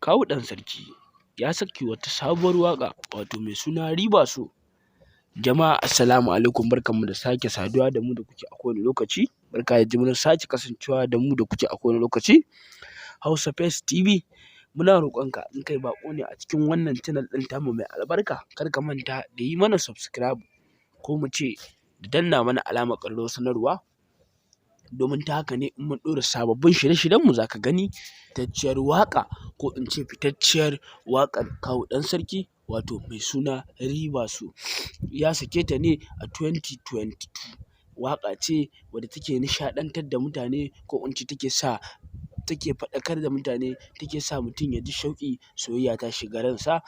Kawu ɗan sarki ya saki wata sabuwar waƙa wato mai suna riba so. Jama'a assalamu alaikum, barkanmu da sake saduwa da mu da kuke a kowane lokaci, barka da jimirin sake kasancewa da mu da kuke a kowane lokaci. Hausa First TV muna roƙonka in kai baƙo ne a cikin wannan channel ɗin tamu mai albarka, kar ka manta da yi mana subscribe ko mu ce da danna mana alamar ƙararrawar sanarwa, domin ta haka ne in mun ɗora sababbin shirye-shiryenmu za ka gani. Fitacciyar waƙa ko in ce fitacciyar waƙar Kawu ɗan sarki wato mai suna riba so, ya sake ta ne a 2022. Waƙa ce wadda take nishaɗantar da mutane ko in ce take faɗakar da mutane, take sa mutum ya ji shauƙi soyayya ta shiga ransa,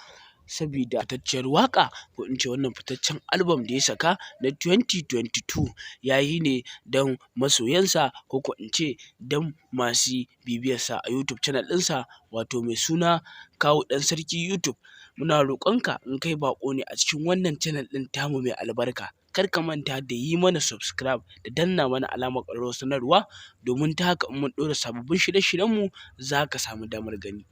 sabida fitacciyar waƙa ko in ce wannan fitaccen album da ya saka na 2022 ya yi ne don masoyansa ko in ce don masu bibiyarsa a YouTube channel ɗinsa wato mai suna Kawu ɗan sarki YouTube. Muna roƙonka in kai baƙo ne a cikin wannan channel ɗin tamu mai albarka, kar ka manta da yi mana subscribe da danna mana alamar ƙararrawar sanarwa, domin ta haka in mun ɗora sababbin shirye-shiryenmu za ka samu damar gani.